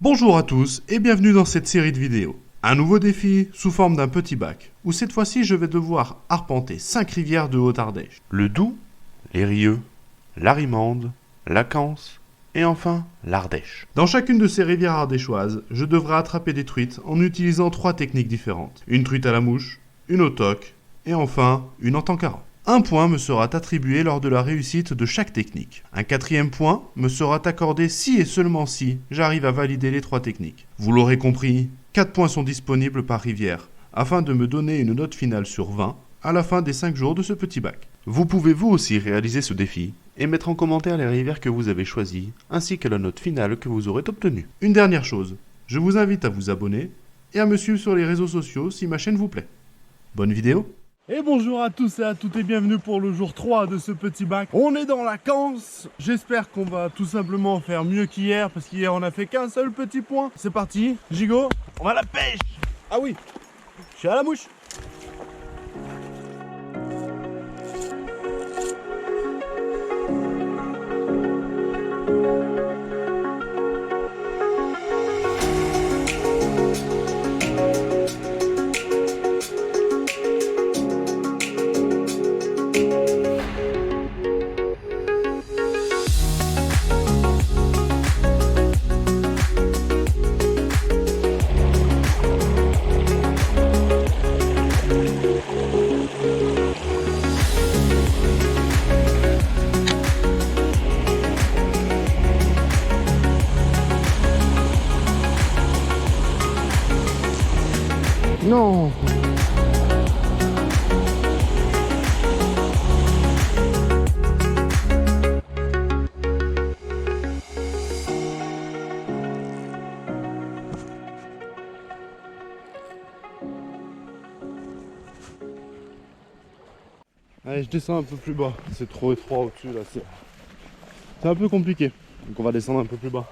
Bonjour à tous et bienvenue dans cette série de vidéos. Un nouveau défi sous forme d'un petit bac, où cette fois-ci je vais devoir arpenter 5 rivières de Haute-Ardèche. Le Doubs, les Rieux, la Rimande, la Canse et enfin l'Ardèche. Dans chacune de ces rivières ardéchoises, je devrai attraper des truites en utilisant 3 techniques différentes. Une truite à la mouche, une au toc et enfin une en tancaran. Un point me sera attribué lors de la réussite de chaque technique. Un 4e point me sera accordé si et seulement si j'arrive à valider les 3 techniques. Vous l'aurez compris, 4 points sont disponibles par rivière, afin de me donner une note finale sur 20 à la fin des 5 jours de ce petit bac. Vous pouvez vous aussi réaliser ce défi et mettre en commentaire les rivières que vous avez choisies, ainsi que la note finale que vous aurez obtenue. Une dernière chose, je vous invite à vous abonner et à me suivre sur les réseaux sociaux si ma chaîne vous plaît. Bonne vidéo! Et bonjour à tous et à toutes et bienvenue pour le jour 3 de ce petit bac. On est dans la Canse. J'espère qu'on va tout simplement faire mieux qu'hier parce qu'hier on a fait qu'un seul petit point. C'est parti, gigot, on va à la pêche. Ah oui, je suis à la mouche. Non. Allez, je descends un peu plus bas. C'est trop étroit au-dessus là. C'est un peu compliqué. Donc on va descendre un peu plus bas.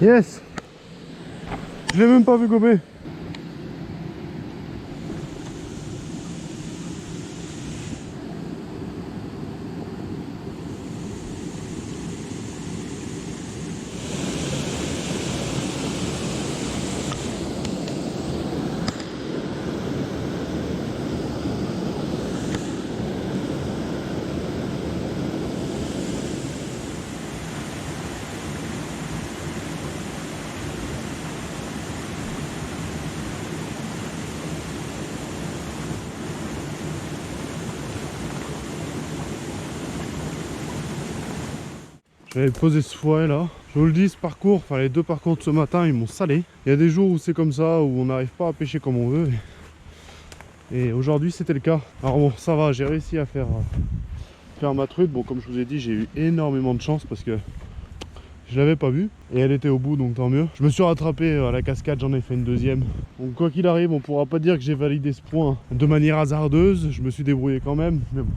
Yes! Je l'ai même pas vu gober. J'avais posé ce fouet là. Je vous le dis, ce parcours, enfin les 2 parcours de ce matin, ils m'ont salé. Il y a des jours où c'est comme ça, où on n'arrive pas à pêcher comme on veut. Et aujourd'hui c'était le cas. Alors bon, ça va, j'ai réussi à faire ma truite. Bon, comme je vous ai dit, j'ai eu énormément de chance parce que je l'avais pas vue. Et elle était au bout, donc tant mieux. Je me suis rattrapé à la cascade, j'en ai fait une 2e. Donc quoi qu'il arrive, on pourra pas dire que j'ai validé ce point de manière hasardeuse. Je me suis débrouillé quand même, mais bon.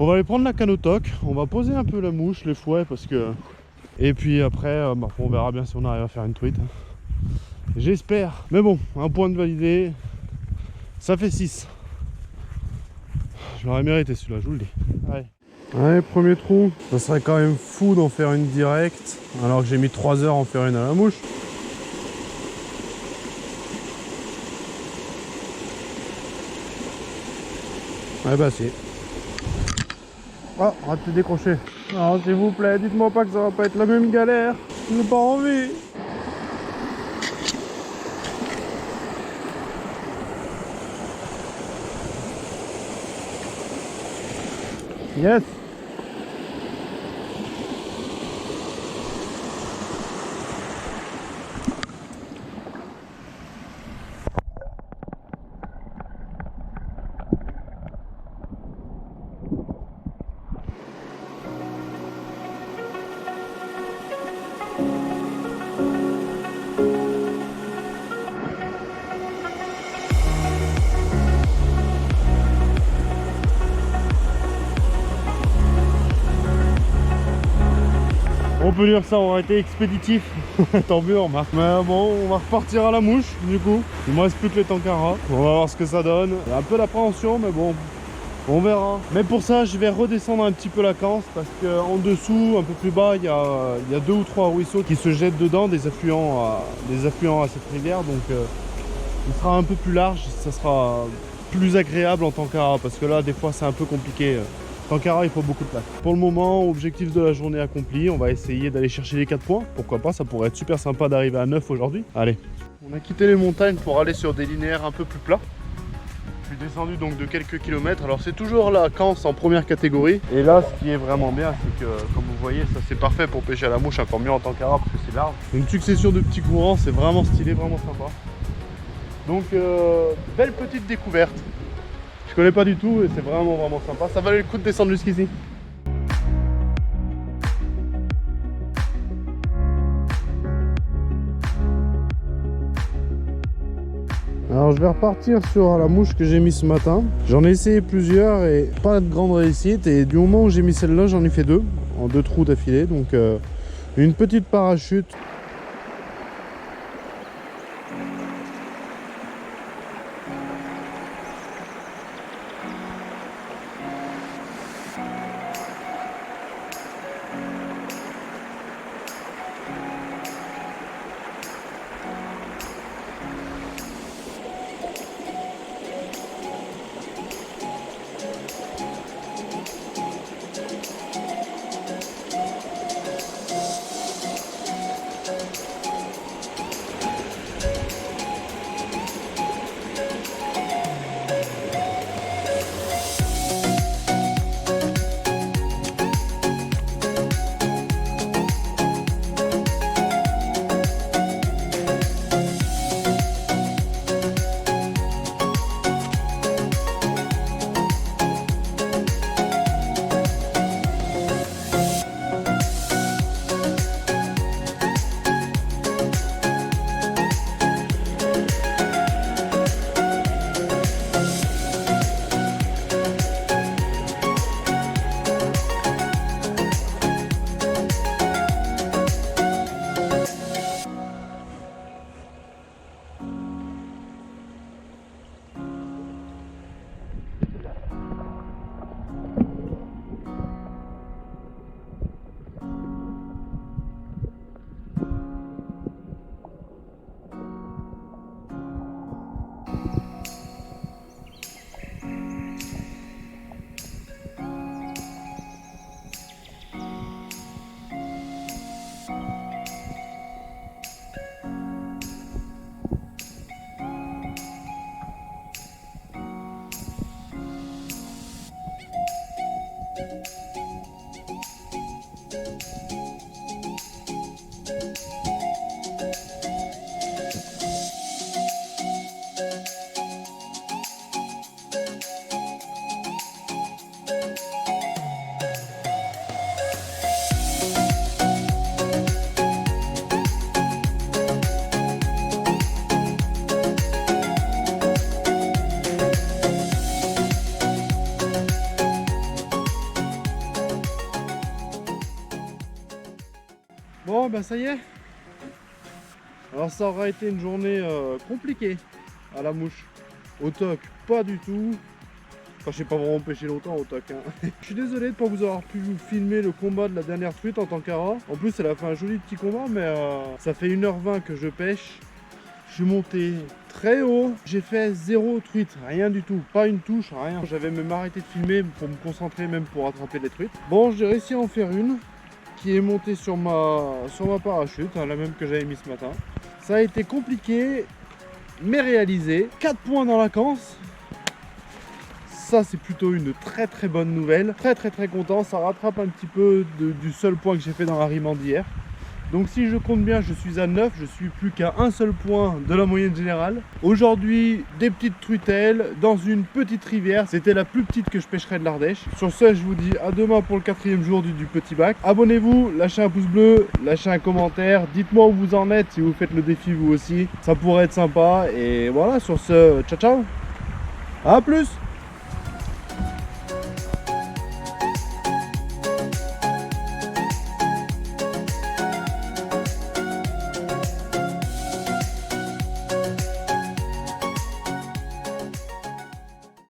On va aller prendre la canne au toc, on va poser un peu la mouche, les fouets parce que... Et puis après, on verra bien si on arrive à faire une truite. J'espère. Mais bon, un point de validé, ça fait 6. Je l'aurais mérité celui-là, je vous le dis. Allez. Allez, premier trou. Ça serait quand même fou d'en faire une directe, alors que j'ai mis 3 heures à en faire une à la mouche. Ouais bah si. Oh, raté décroché. Non, s'il vous plaît, dites-moi pas que ça va pas être la même galère. J'ai pas envie. Yes. On peut dire que ça aurait été expéditif, tant mieux en marque. Mais bon, on va repartir à la mouche du coup. Il me reste plus que les Tankara. On va voir ce que ça donne. Il y a un peu d'appréhension, mais bon, on verra. Mais pour ça, je vais redescendre un petit peu la Cance parce qu'en dessous, un peu plus bas, il y a 2 ou 3 ruisseaux qui se jettent dedans, des affluents à cette rivière. Donc il sera un peu plus large, ça sera plus agréable en Tankara parce que là, des fois, c'est un peu compliqué. Tankara, il faut beaucoup de place. Pour le moment, objectif de la journée accompli. On va essayer d'aller chercher les 4 points. Pourquoi pas, ça pourrait être super sympa d'arriver à 9 aujourd'hui. Allez. On a quitté les montagnes pour aller sur des linéaires un peu plus plats. Je suis descendu donc de quelques kilomètres. Alors c'est toujours la Cance en première catégorie. Et là, ce qui est vraiment bien, c'est que, comme vous voyez, ça c'est parfait pour pêcher à la mouche, encore mieux en Tankara parce que c'est large. Une succession de petits courants, c'est vraiment stylé, vraiment sympa. Donc, belle petite découverte. Je connais pas du tout et c'est vraiment sympa. Ça valait le coup de descendre jusqu'ici. Alors je vais repartir sur la mouche que j'ai mis ce matin. J'en ai essayé plusieurs et pas de grande réussite. Et du moment où j'ai mis celle-là, j'en ai fait 2 en 2 trous d'affilée. Donc une petite parachute. Bon bah ça y est. Alors ça aura été une journée compliquée à la mouche. Au toc, pas du tout. Enfin je sais pas vraiment pêcher longtemps au toc hein. Je suis désolé de ne pas vous avoir pu vous filmer le combat de la dernière truite en Tankara. En plus elle a fait un joli petit combat mais ça fait 1h20 que je pêche. je suis monté très haut, j'ai fait 0 truite, rien du tout, pas une touche, rien. J'avais même arrêté de filmer pour me concentrer, même pour attraper les truites. Bon, j'ai réussi à en faire une qui est montée sur ma parachute, hein, la même que j'avais mis ce matin. Ça a été compliqué, mais réalisé. 4 points dans la canse. Ça, c'est plutôt une très très bonne nouvelle. Très content, ça rattrape un petit peu du seul point que j'ai fait dans la rimande d'hier. Donc si je compte bien, je suis à 9, je suis plus qu'à un seul point de la moyenne générale. Aujourd'hui, des petites truitelles dans une petite rivière. C'était la plus petite que je pêcherai de l'Ardèche. Sur ce, je vous dis à demain pour le 4e jour du petit bac. Abonnez-vous, lâchez un pouce bleu, lâchez un commentaire. Dites-moi où vous en êtes si vous faites le défi vous aussi. Ça pourrait être sympa. Et voilà, sur ce, ciao ciao. À plus.